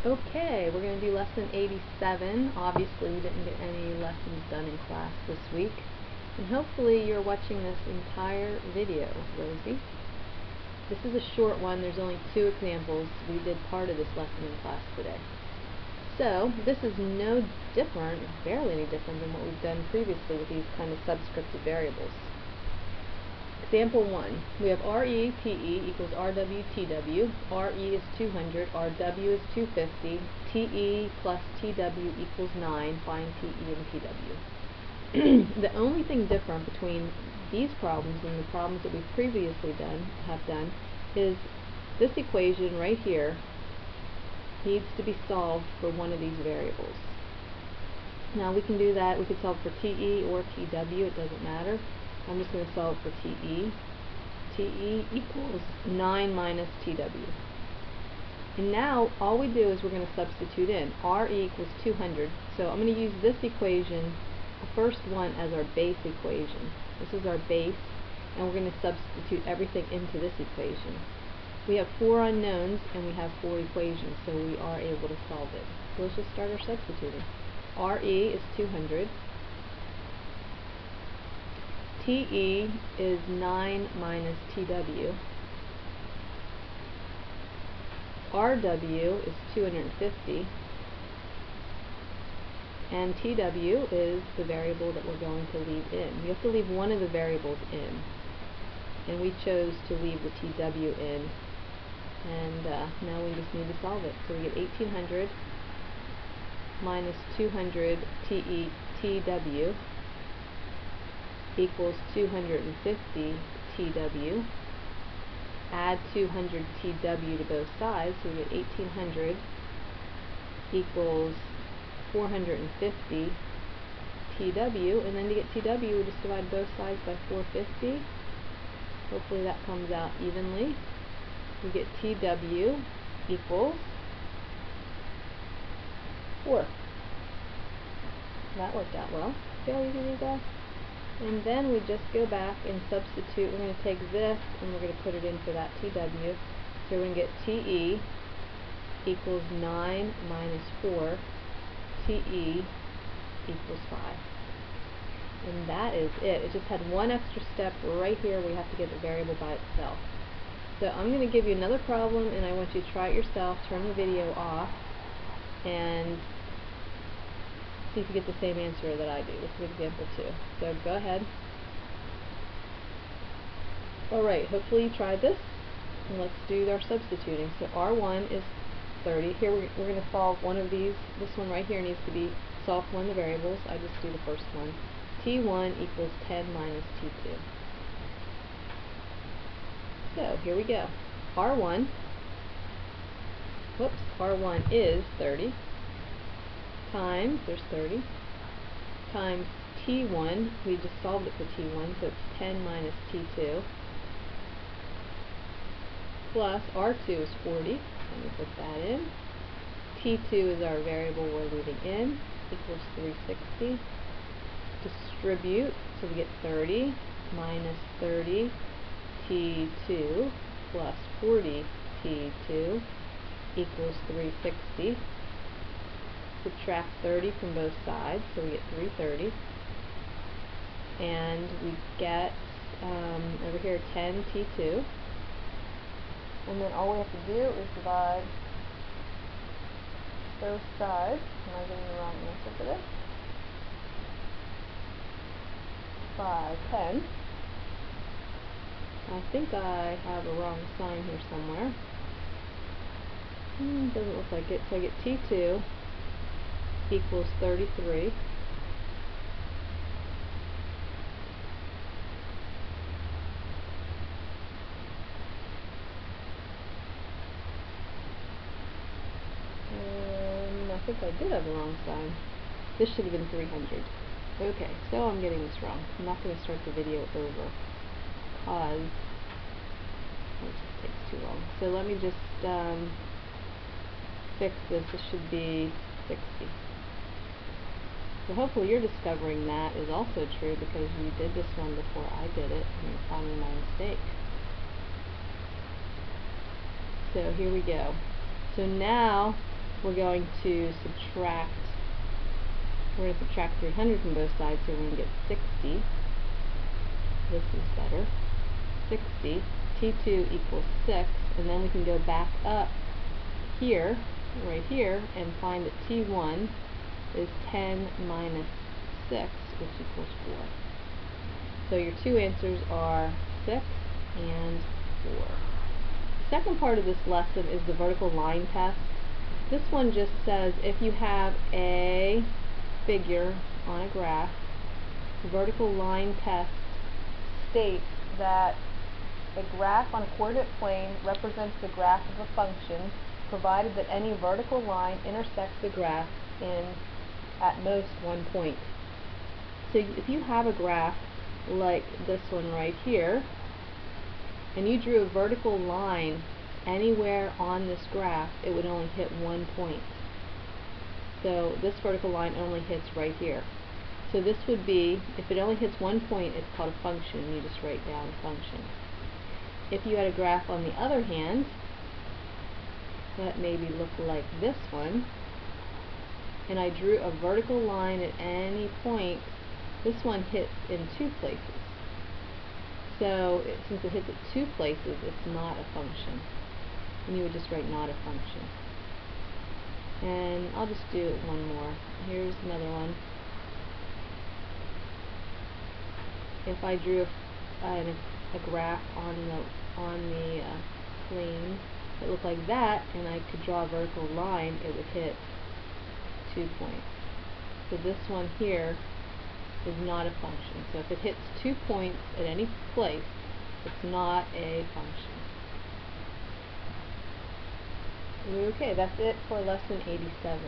Okay, we're going to do lesson 87. Obviously we didn't get any lessons done in class this week. And hopefully you're watching this entire video, Rosie. This is a short one. There's only 2 examples. We did part of this lesson in class today. So this is no different, barely any different than what we've done previously with these kind of subscripted variables. Example 1, we have RE, PE equals RW, TW. RE is 200, RW is 250, TE plus TW equals 9. Find PE and TW. The only thing different between these problems and the problems that we've previously have done is this equation right here needs to be solved for one of these variables. Now we can do that, we could solve for TE or TW, it doesn't matter. I'm just going to solve for TE. TE equals 9 minus TW. And now all we do is we're going to substitute in. RE equals 200. So I'm going to use this equation, the first one, as our base equation. This is our base, and we're going to substitute everything into this equation. We have 4 unknowns and we have 4 equations, so we are able to solve it. So let's just start our substituting. RE is 200. TE is 9 minus TW. RW is 250. And TW is the variable that we're going to leave in. We have to leave one of the variables in. And we chose to leave the TW in. And now we just need to solve it. So we get 1800 minus 200 TW equals 250 TW. Add 200 TW to both sides, so we get 1800 equals 450 TW, and then to get TW we just divide both sides by 450. Hopefully that comes out evenly. We get TW equals 4. That worked out well. See how easy these are? And then we just go back and substitute. We're going to take this and we're going to put it in for that TW. So we're going to get TE equals 9 minus 4. TE equals 5. And that is it. It just had one extra step right here. We have to get the variable by itself. So I'm going to give you another problem and I want you to try it yourself. Turn the video off and see if you get the same answer that I do. This is example 2. So go ahead. Alright, hopefully you tried this. And let's do our substituting. So R1 is 30. Here we're going to solve one of these. This one right here needs to be solved for one of the variables. I just do the first one. T1 equals 10 minus T2. So here we go. R1 is 30 times, there's 30, times T1, we just solved it for T1, so it's 10 minus T2, plus R2 is 40, let me put that in, T2 is our variable we're leaving in, equals 360, distribute, so we get 30 minus 30 T2 plus 40 T2 equals 360. Subtract 30 from both sides, so we get 330. And we get, over here, 10 T2. And then all we have to do is divide both sides. Am I getting the wrong answer for this? By 10. I think I have a wrong sign here somewhere. Doesn't look like it. So I get T2 equals 33. I think I did have the wrong sign. This should have been 300. Okay, so I'm getting this wrong. I'm not going to start the video over because it just takes too long. So let me just fix this. This should be 60. So hopefully you're discovering that is also true because you did this one before I did it and you're finding my mistake. So here we go. So now we're going to subtract. We're going to subtract 300 from both sides, so we're going to get 60. This is better. 60. T2 equals 6, and then we can go back up here, right here, and find that T1 is 10 minus 6, which equals 4. So your two answers are 6 and 4. The second part of this lesson is the vertical line test. This one just says if you have a figure on a graph, the vertical line test states that a graph on a coordinate plane represents the graph of a function provided that any vertical line intersects the graph in at most one point. So if you have a graph like this one right here, and you drew a vertical line anywhere on this graph, it would only hit one point. So this vertical line only hits right here. So this would be, if it only hits one point, it's called a function. You just write down function. If you had a graph on the other hand, that maybe looked like this one, and I drew a vertical line at any point, this one hits in two places. So since it hits at two places, it's not a function. And you would just write not a function. And I'll just do one more. Here's another one. If I drew a graph on the plane that looked like that, and I could draw a vertical line, it would hit 2 points. So this one here is not a function. So if it hits 2 points at any place, it's not a function. Okay, that's it for lesson 87.